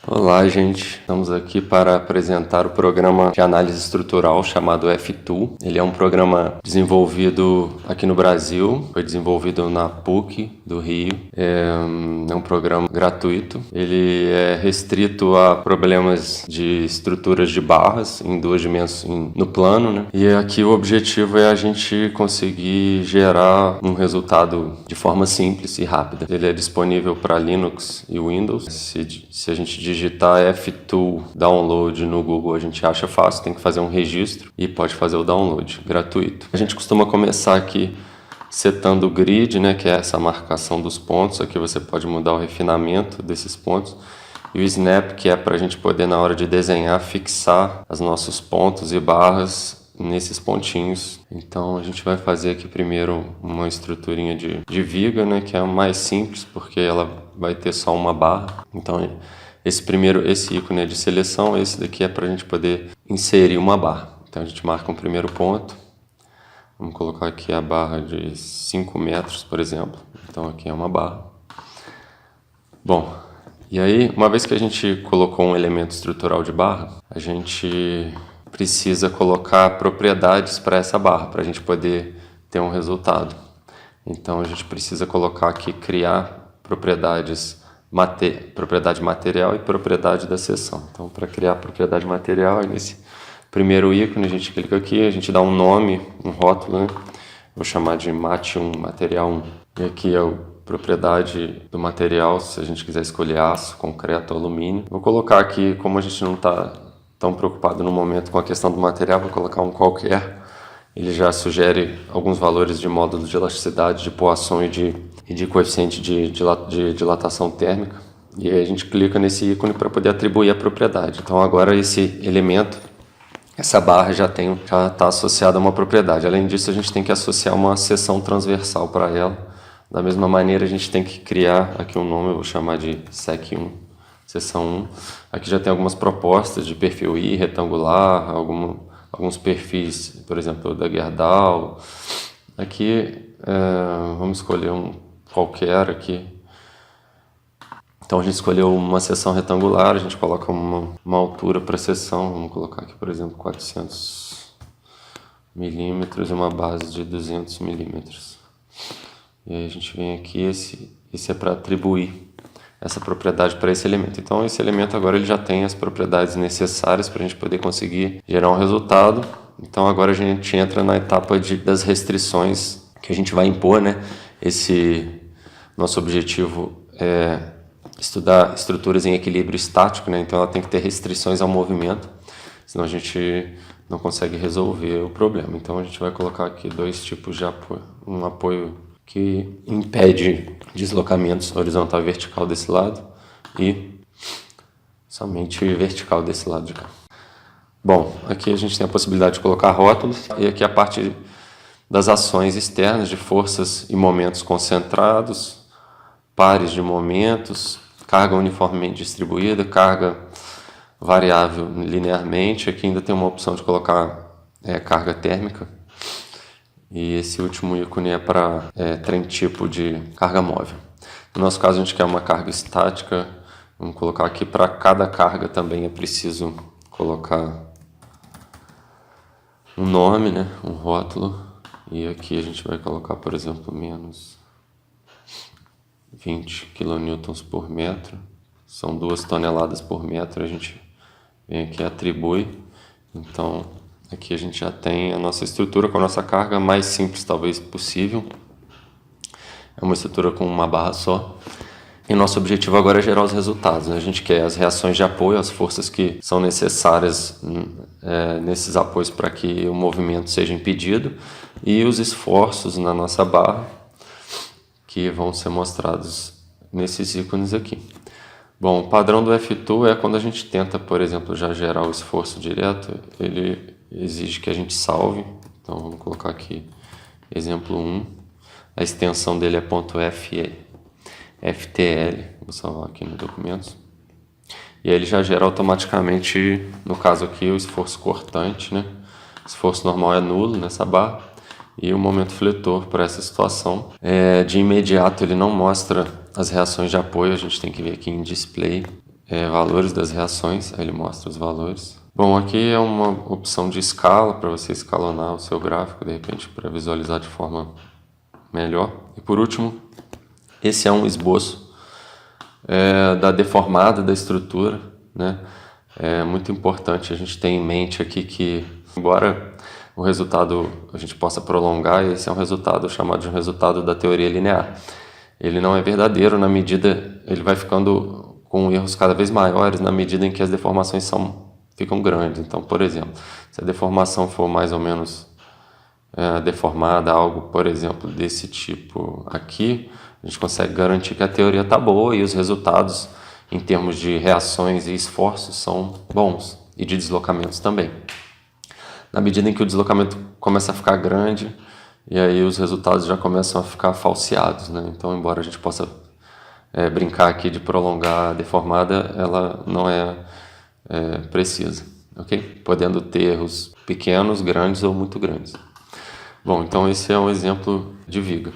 Olá, gente. Estamos aqui para apresentar o programa de análise estrutural chamado F-Tool. Ele é um programa desenvolvido aqui no Brasil, foi desenvolvido na PUC do Rio. É um programa gratuito. Ele é restrito a problemas de estruturas de barras em duas dimensões no plano, né? E aqui o objetivo é a gente conseguir gerar um resultado de forma simples e rápida. Ele é disponível para Linux e Windows. Se a gente digitar F-Tool Download no Google, a gente acha fácil, tem que fazer um registro e pode fazer o download gratuito. A gente costuma começar aqui setando o grid, né, que é essa marcação dos pontos. Aqui você pode mudar o refinamento desses pontos. E o snap, que é para a gente poder, na hora de desenhar, fixar os nossos pontos e barras nesses pontinhos. Então a gente vai fazer aqui primeiro uma estruturinha de viga, né, que é a mais simples, porque ela vai ter só uma barra. Então esse ícone é de seleção, esse daqui é para a gente poder inserir uma barra. Então a gente marca um primeiro ponto, vamos colocar aqui a barra de 5 metros, por exemplo. Então aqui é uma barra. Bom, e aí uma vez que a gente colocou um elemento estrutural de barra, a gente precisa colocar propriedades para essa barra, para a gente poder ter um resultado. Então a gente precisa colocar aqui, criar propriedade material e propriedade da seção. Então, para criar a propriedade material, nesse primeiro ícone a gente clica aqui, a gente dá um nome, um rótulo, né? Vou chamar de Mat1, material 1. E aqui é a propriedade do material, se a gente quiser escolher aço, concreto ou alumínio. Vou colocar aqui, como a gente não está tão preocupado no momento com a questão do material, vou colocar um qualquer. Ele já sugere alguns valores de módulo de elasticidade, de Poisson e de coeficiente de dilatação térmica. E aí a gente clica nesse ícone para poder atribuir a propriedade. Então agora esse elemento, essa barra já está associada a uma propriedade. Além disso, a gente tem que associar uma seção transversal para ela. Da mesma maneira, a gente tem que criar aqui um nome, eu vou chamar de Sec1, seção 1. Aqui já tem algumas propostas de perfil I, retangular, alguns perfis, por exemplo, da Gerdau. Aqui vamos escolher um qualquer aqui. Então a gente escolheu uma seção retangular, a gente coloca uma altura para a seção. Vamos colocar aqui, por exemplo, 400 milímetros e uma base de 200 milímetros. E aí a gente vem aqui, esse é para atribuir essa propriedade para esse elemento. Então esse elemento agora ele já tem as propriedades necessárias para a gente poder conseguir gerar um resultado. Então agora a gente entra na etapa das restrições que a gente vai impor, né? Nosso objetivo é estudar estruturas em equilíbrio estático, né? Então ela tem que ter restrições ao movimento, senão a gente não consegue resolver o problema. Então a gente vai colocar aqui dois tipos de apoio. Um apoio que impede deslocamentos horizontal e vertical desse lado e somente vertical desse lado de cá. Bom, aqui a gente tem a possibilidade de colocar rótulos e aqui a parte das ações externas de forças e momentos concentrados, pares de momentos, carga uniformemente distribuída, carga variável linearmente. Aqui ainda tem uma opção de colocar carga térmica. E esse último ícone é para trem tipo de carga móvel. No nosso caso, a gente quer uma carga estática. Vamos colocar aqui, para cada carga também é preciso colocar um nome, né? Um rótulo. E aqui a gente vai colocar, por exemplo, menos 20 kN por metro. São 2 toneladas por metro. A gente vem aqui e atribui. Então aqui a gente já tem a nossa estrutura com a nossa carga mais simples talvez possível. É uma estrutura com uma barra só. E nosso objetivo agora é gerar os resultados, né? A gente quer as reações de apoio, as forças que são necessárias nesses apoios para que o movimento seja impedido e os esforços na nossa barra que vão ser mostrados nesses ícones aqui. Bom, o padrão do F-Tool é quando a gente tenta, por exemplo, já gerar o esforço direto, ele exige que a gente salve. Então vamos colocar aqui exemplo 1. A extensão dele é .ftl. Vou salvar aqui no documentos. E aí ele já gera automaticamente, no caso aqui, o esforço cortante, né? O esforço normal é nulo nessa barra. E o momento fletor para essa situação. De imediato ele não mostra as reações de apoio, a gente tem que ver aqui em display valores das reações, aí ele mostra os valores. Bom, aqui é uma opção de escala para você escalonar o seu gráfico, de repente, para visualizar de forma melhor. E por último, esse é um esboço da deformada da estrutura, né? É muito importante a gente ter em mente aqui que, embora o resultado a gente possa prolongar, esse é um resultado chamado de um resultado da teoria linear. Ele não é verdadeiro na medida, ele vai ficando com erros cada vez maiores na medida em que as deformações ficam grandes. Então, por exemplo, se a deformação for mais ou menos deformada, algo, por exemplo, desse tipo aqui, a gente consegue garantir que a teoria está boa e os resultados em termos de reações e esforços são bons, e de deslocamentos também. Na medida em que o deslocamento começa a ficar grande, e aí os resultados já começam a ficar falseados, né? Então, embora a gente possa brincar aqui de prolongar a deformada, ela não é precisa, ok? Podendo ter erros pequenos, grandes ou muito grandes. Bom, então esse é um exemplo de viga.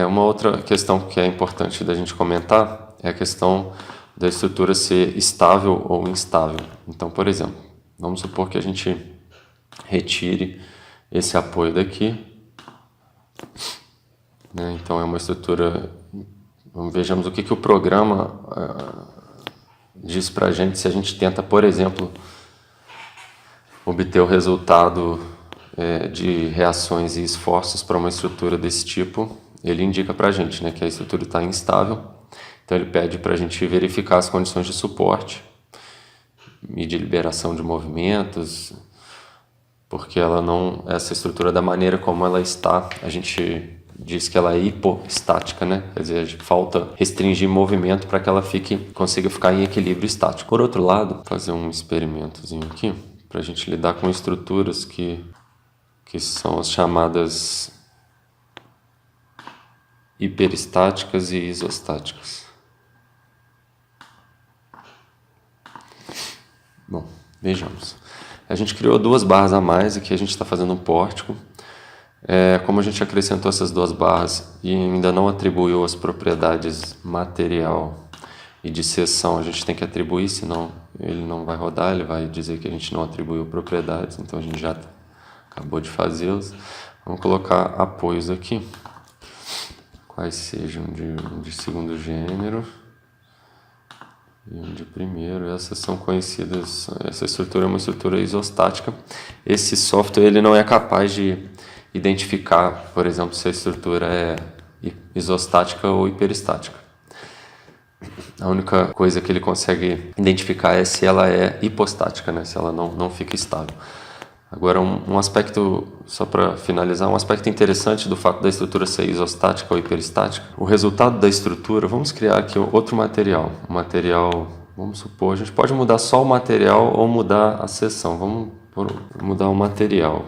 Uma outra questão que é importante da gente comentar é a questão da estrutura ser estável ou instável. Então, por exemplo, vamos supor que a gente retire esse apoio daqui, né? Então é uma estrutura, vejamos o que o programa diz para a gente se a gente tenta, por exemplo, obter o resultado de reações e esforços para uma estrutura desse tipo. Ele indica para a gente, né, que a estrutura está instável, então ele pede para a gente verificar as condições de suporte e de liberação de movimentos, porque essa estrutura, da maneira como ela está, a gente diz que ela é hipostática, né? Quer dizer, falta restringir movimento para que ela consiga ficar em equilíbrio estático. Por outro lado, vou fazer um experimentozinho aqui para a gente lidar com estruturas que são as chamadas hiperestáticas e isostáticas. Bom, vejamos. A gente criou 2 barras a mais, aqui a gente está fazendo um pórtico. Como a gente acrescentou essas 2 barras e ainda não atribuiu as propriedades material e de seção, a gente tem que atribuir, senão ele não vai rodar, ele vai dizer que a gente não atribuiu propriedades, então a gente já acabou de fazê-los. Vamos colocar apoios aqui, quais sejam de segundo gênero e um de primeiro. Essas são conhecidas, essa estrutura é uma estrutura isostática. Esse software ele não é capaz de identificar, por exemplo, se a estrutura é isostática ou hiperestática. A única coisa que ele consegue identificar é se ela é hipostática, né? Se ela não fica estável. Agora, um aspecto, só para finalizar, um aspecto interessante do fato da estrutura ser isostática ou hiperestática, o resultado da estrutura, vamos criar aqui outro material. Um material, vamos supor, a gente pode mudar só o material ou mudar a seção. Vamos mudar o material,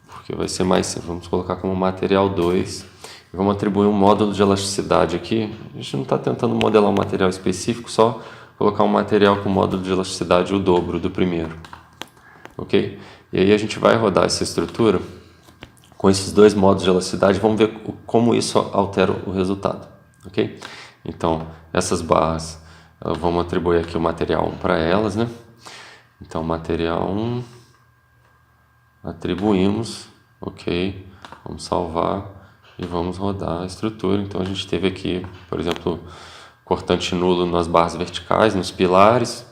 porque vai ser mais simples. Vamos colocar como material 2 e vamos atribuir um módulo de elasticidade aqui. A gente não está tentando modelar um material específico, só colocar um material com módulo de elasticidade o dobro do primeiro, ok? E aí a gente vai rodar essa estrutura com esses 2 módulos de elasticidade, vamos ver como isso altera o resultado, ok? Então, essas barras, vamos atribuir aqui o material 1 para elas, né? Então, material 1, atribuímos, ok? Vamos salvar e vamos rodar a estrutura. Então, a gente teve aqui, por exemplo, cortante nulo nas barras verticais, nos pilares,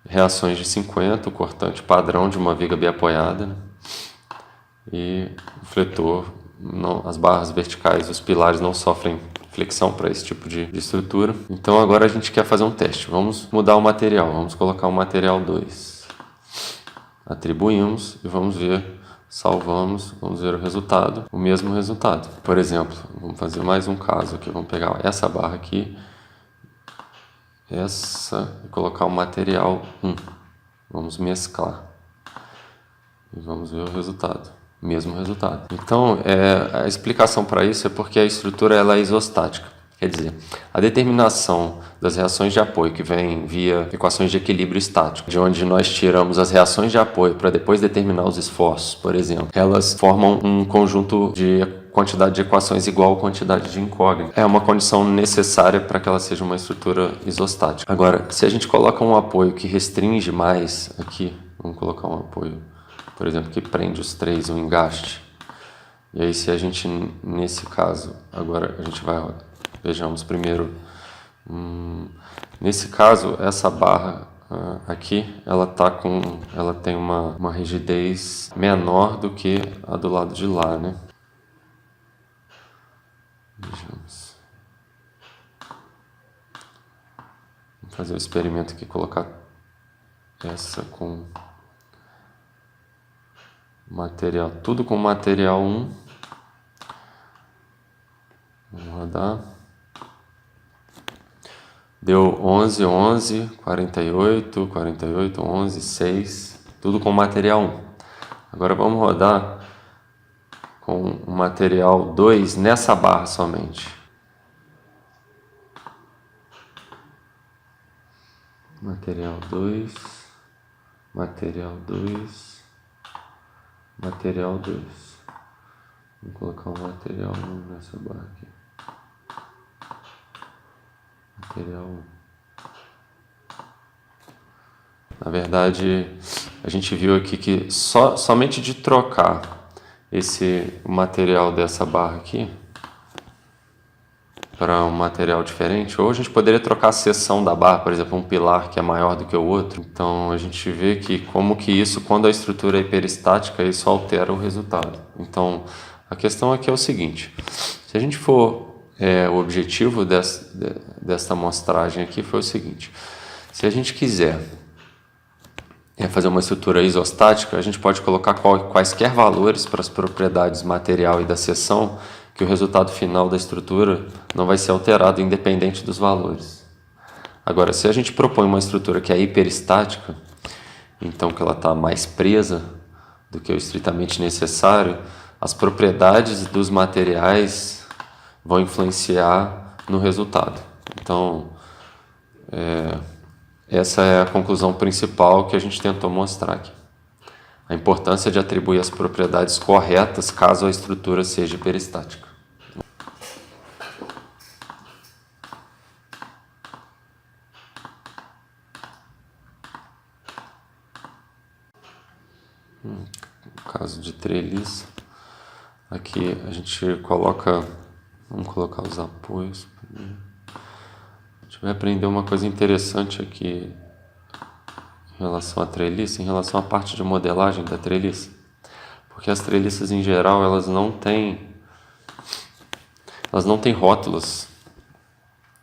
reações de 50, o cortante padrão de uma viga biapoiada, né? E o fletor, as barras verticais, os pilares não sofrem flexão para esse tipo de estrutura. Então agora a gente quer fazer um teste. Vamos mudar o material, vamos colocar o material 2. Atribuímos e vamos ver, salvamos, vamos ver o resultado, o mesmo resultado. Por exemplo, vamos fazer mais um caso aqui, vamos pegar essa barra aqui, e colocar o material 1. Vamos mesclar e vamos ver o resultado, mesmo resultado. Então, a explicação para isso é porque a estrutura ela é isostática. Quer dizer, a determinação das reações de apoio que vem via equações de equilíbrio estático, de onde nós tiramos as reações de apoio para depois determinar os esforços, por exemplo, elas formam um conjunto de quantidade de equações igual a quantidade de incógnitas. É uma condição necessária para que ela seja uma estrutura isostática. Agora, se a gente coloca um apoio que restringe mais aqui, vamos colocar um apoio, por exemplo, que prende os três, um engaste. E aí se a gente, nesse caso, agora a gente vai, vejamos primeiro, nesse caso, essa barra aqui, ela tem uma rigidez menor do que a do lado de lá, né? Vejamos. Vamos fazer o experimento aqui, colocar essa com material, tudo com material 1. Vamos rodar. Deu 11, 11, 48, 48, 11, 6, tudo com material 1. Agora vamos rodar com o material 2 nessa barra somente. Material 2, material 2, material 2. Vou colocar o material 1 nessa barra aqui. Material 1. Na verdade, a gente viu aqui que somente de trocar o material dessa barra aqui para um material diferente, ou a gente poderia trocar a seção da barra, por exemplo, um pilar que é maior do que o outro. Então a gente vê que como que isso, quando a estrutura é hiperestática, isso altera o resultado. Então a questão aqui é o seguinte: se a gente for o objetivo desta amostragem aqui foi o seguinte: se a gente quiser fazer uma estrutura isostática, a gente pode colocar quaisquer valores para as propriedades material e da seção, que o resultado final da estrutura não vai ser alterado independente dos valores. Agora, se a gente propõe uma estrutura que é hiperestática, então que ela está mais presa do que o estritamente necessário, as propriedades dos materiais vão influenciar no resultado. Então, essa é a conclusão principal que a gente tentou mostrar aqui. A importância de atribuir as propriedades corretas caso a estrutura seja hiperestática. No caso de treliça, aqui a gente vamos colocar os apoios. A gente vai aprender uma coisa interessante aqui em relação à treliça, em relação à parte de modelagem da treliça. Porque as treliças em geral, elas não têm rótulos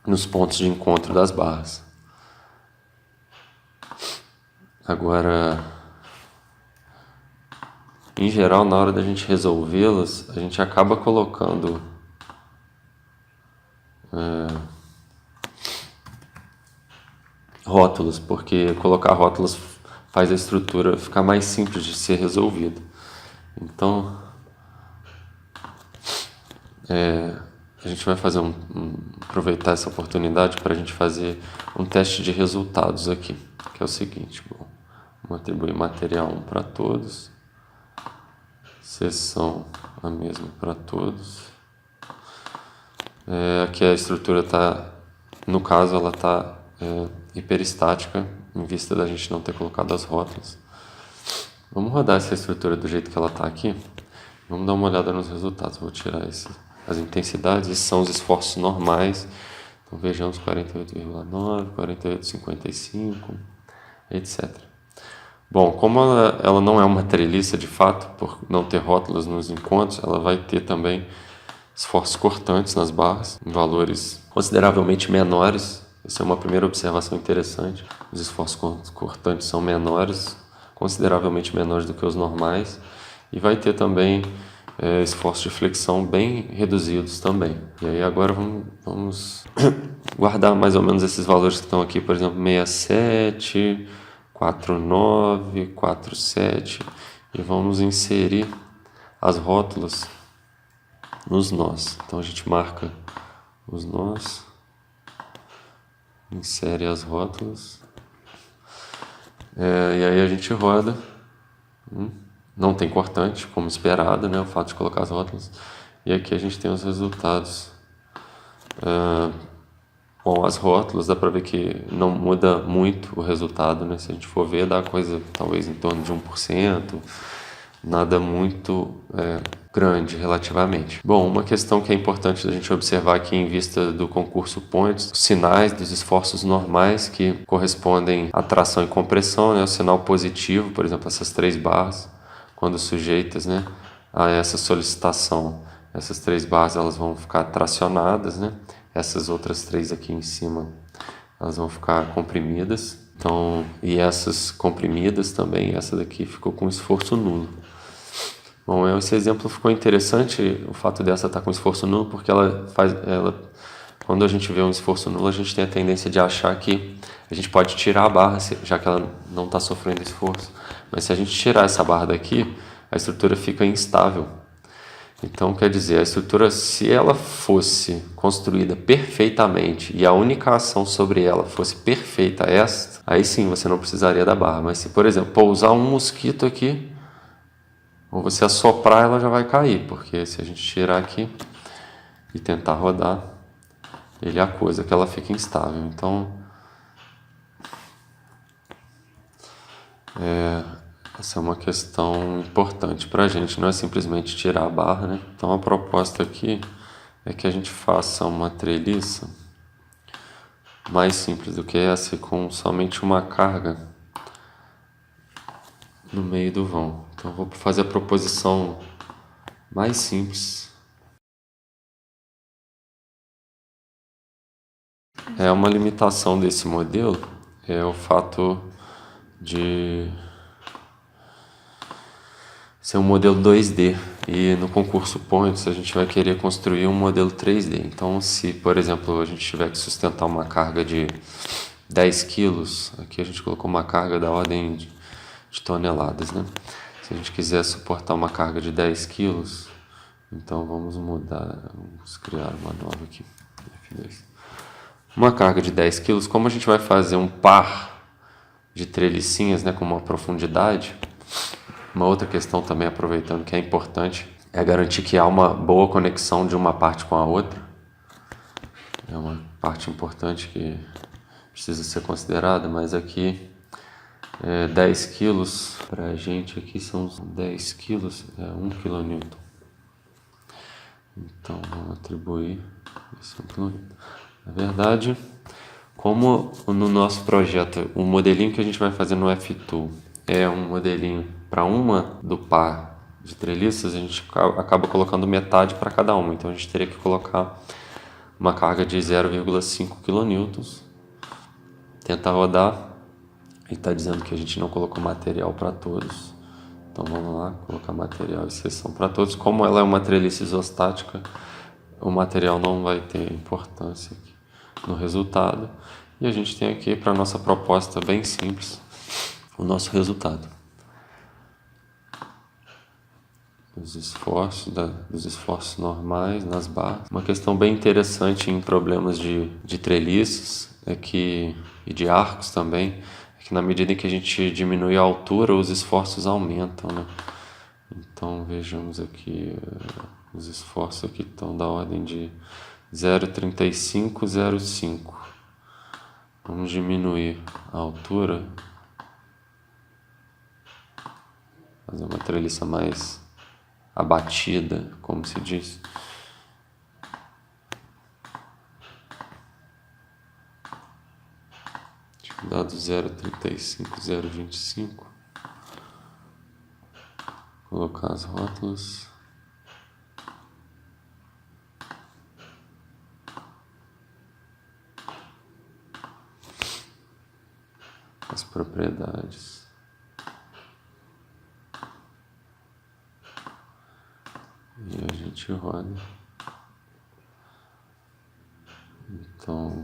nos pontos de encontro das barras. Agora, em geral, na hora da gente resolvê-las, a gente acaba colocando rótulos, porque colocar rótulos faz a estrutura ficar mais simples de ser resolvida. Então, a gente vai aproveitar essa oportunidade para a gente fazer um teste de resultados aqui, que é o seguinte: vamos atribuir material 1 para todos, seção a mesma para todos. Aqui a estrutura está, no caso, ela está hiperestática, em vista da gente não ter colocado as rótulas. Vamos rodar essa estrutura do jeito que ela está aqui. Vamos dar uma olhada nos resultados. Vou tirar as intensidades. Esses são os esforços normais. Então vejamos 48,9, 48,55, etc. Bom, como ela não é uma treliça de fato, por não ter rótulas nos encontros, ela vai ter também esforços cortantes nas barras, em valores consideravelmente menores. Essa é uma primeira observação interessante. Os esforços cortantes são menores, consideravelmente menores do que os normais, e vai ter também esforços de flexão bem reduzidos também. E aí agora vamos guardar mais ou menos esses valores que estão aqui, por exemplo, 67, 49, 47, e vamos inserir as rótulas nos nós. Então a gente marca os nós, insere as rótulas, e aí a gente roda. Não tem cortante, como esperado, né? O fato de colocar as rótulas. E aqui a gente tem os resultados. Bom, as rótulas dá para ver que não muda muito o resultado, né? Se a gente for ver, dá coisa talvez em torno de 1%, nada muito grande relativamente. Bom, uma questão que é importante a gente observar aqui em vista do concurso Points, os sinais dos esforços normais que correspondem à tração e compressão, né? O sinal positivo, por exemplo, essas 3 barras, quando sujeitas, né, a essa solicitação, essas 3 barras elas vão ficar tracionadas, né? Essas outras 3 aqui em cima, elas vão ficar comprimidas. Então, e essas comprimidas também, essa daqui ficou com esforço nulo. Bom, esse exemplo ficou interessante, o fato dessa estar com esforço nulo, porque quando a gente vê um esforço nulo, a gente tem a tendência de achar que a gente pode tirar a barra, já que ela não está sofrendo esforço. Mas se a gente tirar essa barra daqui, a estrutura fica instável. Então, quer dizer, a estrutura, se ela fosse construída perfeitamente e a única ação sobre ela fosse perfeita esta, aí sim você não precisaria da barra. Mas se, por exemplo, pousar um mosquito aqui, ou você assoprar, ela já vai cair, porque se a gente tirar aqui e tentar rodar, ele acusa que ela fica instável. Então, essa é uma questão importante para a gente, não é simplesmente tirar a barra, né? Então, a proposta aqui é que a gente faça uma treliça mais simples do que essa, com somente uma carga no meio do vão. Então, eu vou fazer a proposição mais simples. É uma limitação desse modelo, é o fato de ser um modelo 2D, e no concurso Points a gente vai querer construir um modelo 3D. Então, se, por exemplo, a gente tiver que sustentar uma carga de 10 quilos, aqui a gente colocou uma carga da ordem de toneladas, né? Se a gente quiser suportar uma carga de 10 quilos, então vamos criar uma nova aqui, F2. Uma carga de 10 quilos, como a gente vai fazer um par de trelicinhas, né, com uma profundidade, uma outra questão também, aproveitando que é importante, é garantir que há uma boa conexão de uma parte com a outra. É uma parte importante que precisa ser considerada, mas aqui 10 quilos, para a gente aqui são 10 quilos, 1 kN. Então vamos atribuir esse 1 kN. Na verdade, como no nosso projeto o modelinho que a gente vai fazer no F2 é um modelinho para uma do par de treliças, a gente acaba colocando metade para cada uma. Então a gente teria que colocar uma carga de 0,5 kN. Tenta rodar. Ele está dizendo que a gente não colocou material para todos. Então vamos lá, colocar material e seção para todos. Como ela é uma treliça isostática, o material não vai ter importância aqui no resultado. E a gente tem aqui, para a nossa proposta bem simples, o nosso resultado. Os esforços normais nas barras. Uma questão bem interessante em problemas de treliças e de arcos também, é que na medida em que a gente diminui a altura, os esforços aumentam, né? Então vejamos aqui, os esforços aqui estão da ordem de 0,3505. Vamos diminuir a altura, fazer uma treliça mais abatida, como se diz. Dado 0,35, 0,25. Colocar as rótulas. As propriedades. E a gente roda. Então,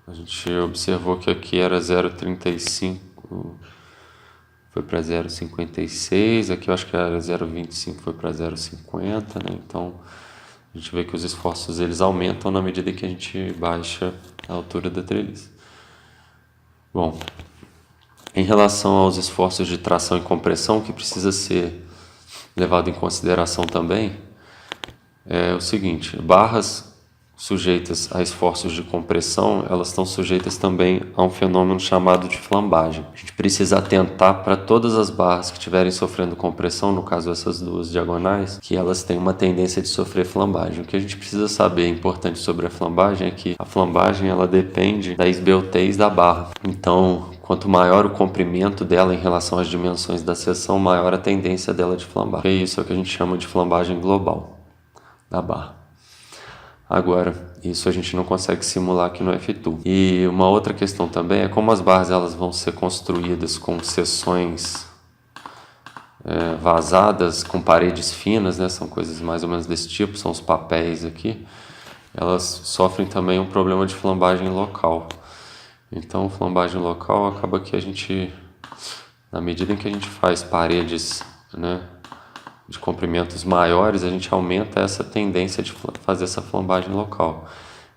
a gente observou que aqui era 0,35, foi para 0,56, aqui eu acho que era 0,25, foi para 0,50, né? Então, a gente vê que os esforços eles aumentam na medida que a gente baixa a altura da treliça. Bom, em relação aos esforços de tração e compressão, que precisa ser levado em consideração também, é o seguinte: barras sujeitas a esforços de compressão, elas estão sujeitas também a um fenômeno chamado de flambagem. A gente precisa atentar para todas as barras que estiverem sofrendo compressão, no caso essas duas diagonais, que elas têm uma tendência de sofrer flambagem. O que a gente precisa saber importante sobre a flambagem é que a flambagem ela depende da esbeltez da barra. Então, quanto maior o comprimento dela em relação às dimensões da seção, maior a tendência dela de flambar. E isso é o que a gente chama de flambagem global da barra. Agora, isso a gente não consegue simular aqui no F2. E uma outra questão também é como as barras elas vão ser construídas com seções vazadas, com paredes finas, né? São coisas mais ou menos desse tipo, são os papéis aqui. Elas sofrem também um problema de flambagem local. Então, flambagem local acaba que a gente, na medida em que a gente faz paredes, né, de comprimentos maiores, a gente aumenta essa tendência de fazer essa flambagem local.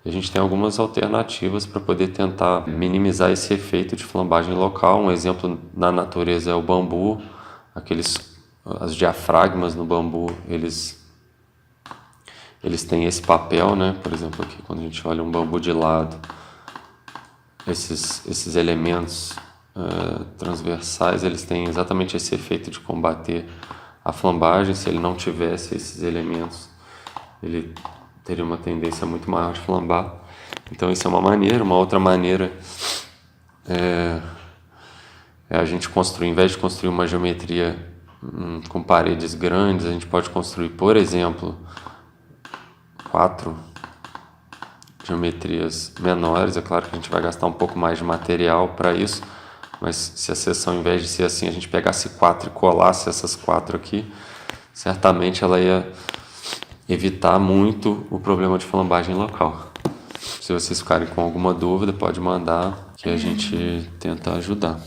E a gente tem algumas alternativas para poder tentar minimizar esse efeito de flambagem local. Um exemplo na natureza é o bambu. As diafragmas no bambu, eles têm esse papel, né? Por exemplo, aqui quando a gente olha um bambu de lado, esses elementos transversais, eles têm exatamente esse efeito de combater a flambagem. Se ele não tivesse esses elementos, ele teria uma tendência muito maior de flambar. Então isso é uma maneira. Uma outra maneira é a gente construir, em vez de construir uma geometria com paredes grandes, a gente pode construir, por exemplo, 4 geometrias menores. É claro que a gente vai gastar um pouco mais de material para isso, mas se a seção, em vez de ser assim, a gente pegasse 4 e colasse essas 4 aqui, certamente ela ia evitar muito o problema de flambagem local. Se vocês ficarem com alguma dúvida, pode mandar que a gente tenta ajudar.